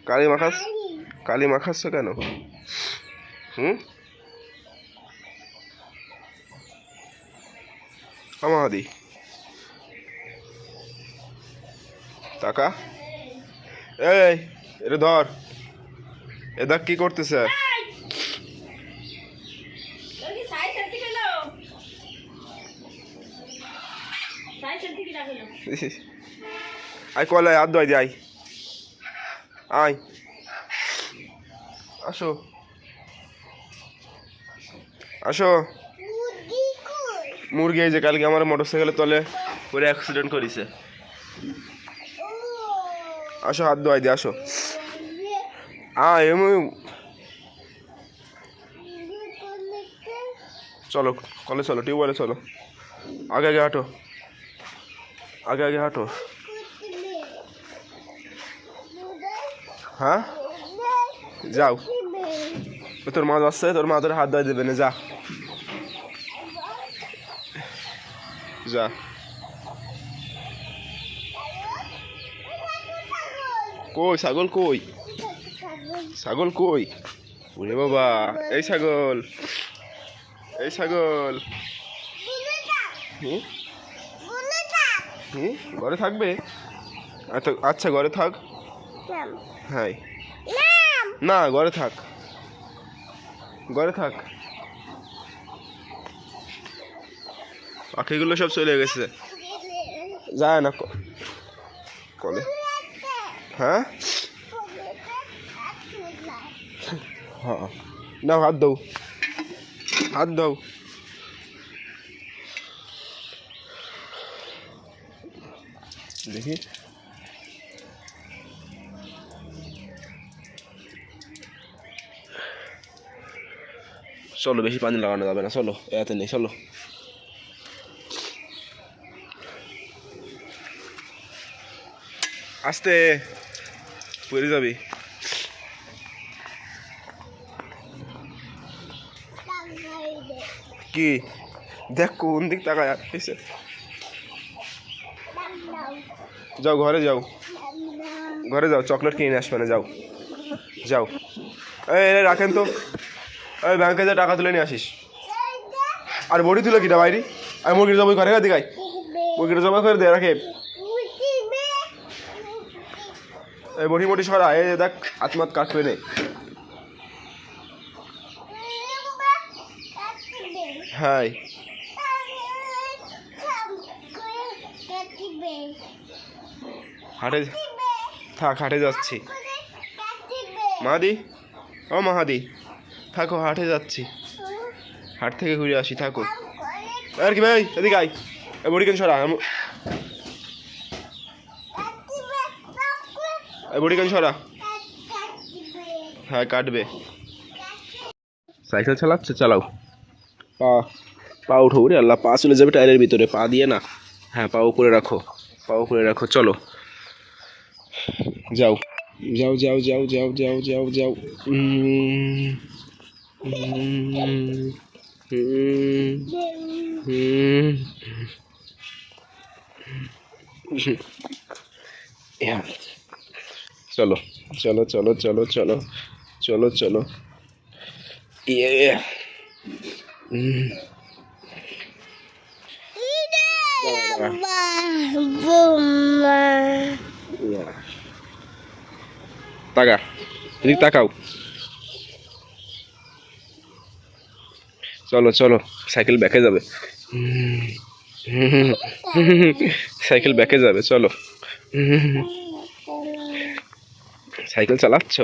কালি মাখাস, কালি মাখাচ্ছ কেন? হুম, আমাদি টাকা, এই এটা ধর, এ দেখ কি করতেছে। আই কলে হাত ধোয়াই দি, আই আই আসো আসো। মুরগি এই যে কালকে আমার মোটরসাইকেলের তলে পরে অ্যাক্সিডেন্ট করেছে। আসো হাত ধোয়াই দি, আসো। চলো কলে চলো, টিউবওয়েলে চলো, আগে আগে হাঁটো, আগে আগে হাঁটো। হ্যাঁ যাও, তোর মা যাচ্ছে, তোর মা তোর হাত ধোয়াই দেবে না, যা যা। কই ছাগল, কই ছাগল, কই? ওরে বাবা, এই ছাগল, এই ছাগল। ঘরে থাকবে? আচ্ছা ঘরে থাক। হ্যাঁ না, ঘরে থাক, ঘরে থাক। পাখিগুলো সব চলে গেছে, যায় না কলে। হ্যাঁ হ্যাঁ, নাও হাত দাও, হাত দাও। দেখি চলো, বেশি পানি লাগানো যাবে না, চলো এতে নেই, চলো। আস্তে পড়ে যাবি। কি দেখ, কোন দিক তাকায় আসছে। যাও ঘরে যাও, ঘরে যাও, চকলেট কিনে আসবে না, যাও যাও। এই রাখেন তো, এই ব্যাংকে যা টাকা তুলে নিয়ে আসিস। আর বড়ি তুলে কিটা বাইরে, আর মুরগির জবাই করে দিকাই, মুরগিটা জবাই করে দে, রাখে। এই বড়ি মোটি সরা, এই দেখ আত্মাত কাটবে নে। হ্যাঁ হাটে থাক, হাটে যাচ্ছি। মাহাদি, ও মাহাদি থাকো, হাটে যাচ্ছি, হাট থেকে ঘুরে আসি, থাকো। আর কি ভাই, এদিকে আয়, বড়ি কেন সরা, বড়ি কেন সরা। হ্যাঁ কাটবে। সাইকেল চালাচ্ছে, চালাও। পা পা উঠো, রে আল্লাহ, পা চলে যাবে টায়ারের ভিতরে, পা দিয়ে না। হ্যাঁ পা উপরে রাখো, পা উপরে রাখো, চলো যাও যাও যাও যাও যাও যাও যাও যাও। চলো চলো চলো চলো চলো চলো চলো। তাকা, এদিক তাকাও। চলো চলো, সাইকেল ব্যাকে যাবে, সাইকেল ব্যাকে যাবে, চলো। সাইকেল চালাচ্ছ?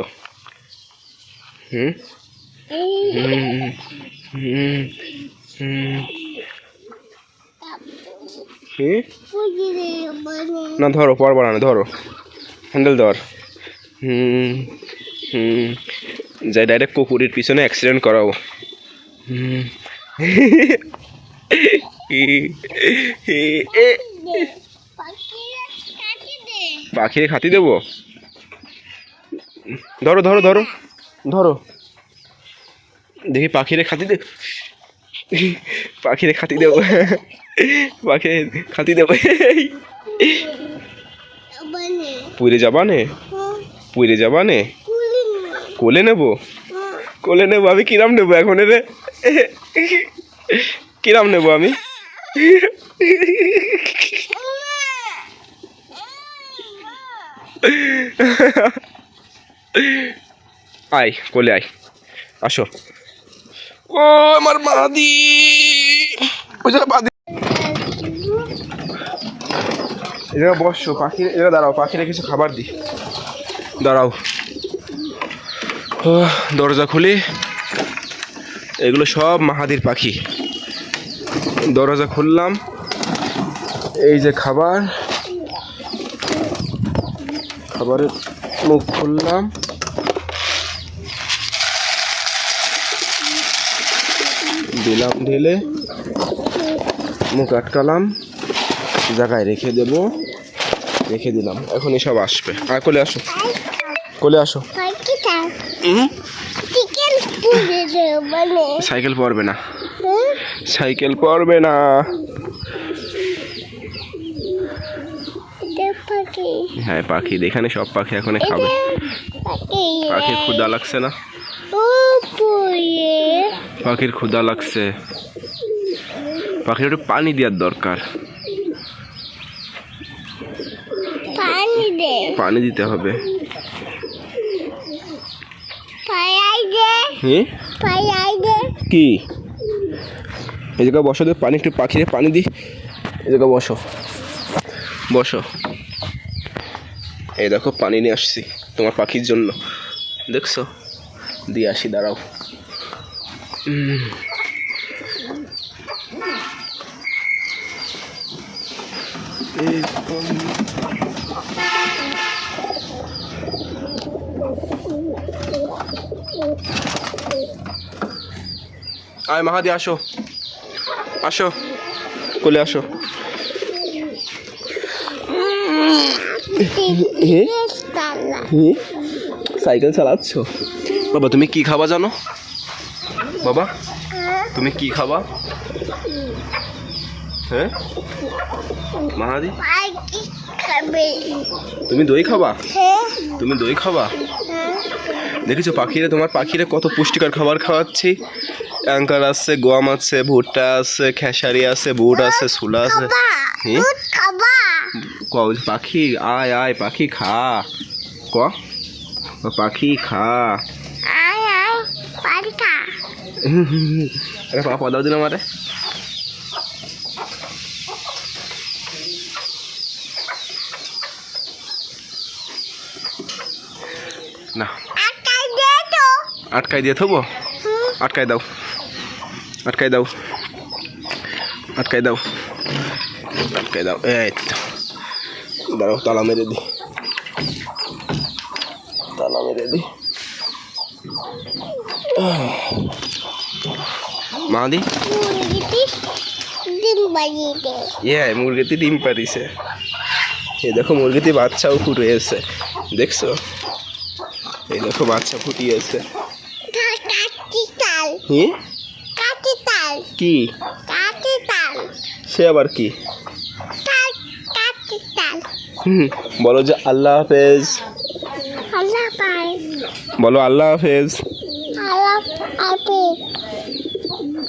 না ধরো, পর বাড়ানো, ধরো হ্যান্ডেল ধর। যাই ডাইরেক্ট কুকুরের পিছনে অ্যাক্সিডেন্ট করাবো। পাখিরে খাতি দেবো, ধরো ধরো ধরো ধরো, দেখি পাখিরে খাতি দে, পাখিরে খাতি দেবো, পাখিরে খাতি দেবো। পুরে যাবা নে, পুড়ে যাবা নে? কোলে নেবো? কোলে নেবো আমি? কিরাম নেবো এখন রে? কিরাম নেবো আমি? আয় কোলে আয়, আসো। ও আমার মাদি, ওই জায়গা বাদি, এই জায়গা বসো। পাখি এরা দাঁড়াও, পাখিরা কিছু খাবার দি, দাঁড়াও। দরজা খুলি, এগুলো সব মাহাদির পাখি। দরজা খুললাম, এই যে খাবার, খাবারের মুখ খুললাম, দিলাম ঢেলে, মুখ আটকালাম, জায়গায় রেখে দেব, রেখে দিলাম। এখন এসব আসবে। আর কোলে আসো, কোলে আসো। সাইকেল পড়বে না, সাইকেল পড়বে না। হ্যাঁ পাখি, এখানে সব পাখি এখন খাবে। পাখির ক্ষুধা লাগছে না? পাখির ক্ষুধা লাগছে, পাখির একটু পানি দেওয়ার দরকার। পানি দিতে হবে। কি এই জায়গা বসো, পানি একটু পাখিরে পানি দি, এই জায়গা বসো, বসো। এই দেখো পানি নিয়ে আসছি তোমার পাখির জন্য, দেখছো? দিয়ে আসি, দাঁড়াও। আয় মাহাদি, আসো, আসো, কোলে আসো। সাইকেল চালাচ্ছ? বাবা তুমি কি খাবা জানো? বাবা তুমি কি খাবা? হ্যাঁ মাহাদি, তুমি দই খাবা? তুমি দই খাবা? দেখেছো পাখিরে, তোমার পাখিরে কত পুষ্টিকর খাবার খাওয়াচ্ছি। অ্যাঙ্কার আছে, গম আছে, ভুট্টা আছে, খেসারি আছে, বুট আছে, ছোলা আছে। পাখি আয় আয়, পাখি খা, ক পাখি খা। পাপা দাও দিন আমারে। না আটকাই দিয়ে থবো, আটকাই দাও, আটকাই দাও, আটকাই দাও, আটকাই দাও। এই দাঁড়াও, তালা মেরে দি, তালা মেরে দি। মাদি মুরগিতে ডিম পারিছে। এই দেখো মুরগিতে বাচ্চাও ফুটিয়েছে, দেখছো? এই দেখো বাচ্চা ফুটিয়েছে। কি সে আবার কি? বলো যে আল্লাহ হাফেজ, বলো আল্লাহ হাফেজ।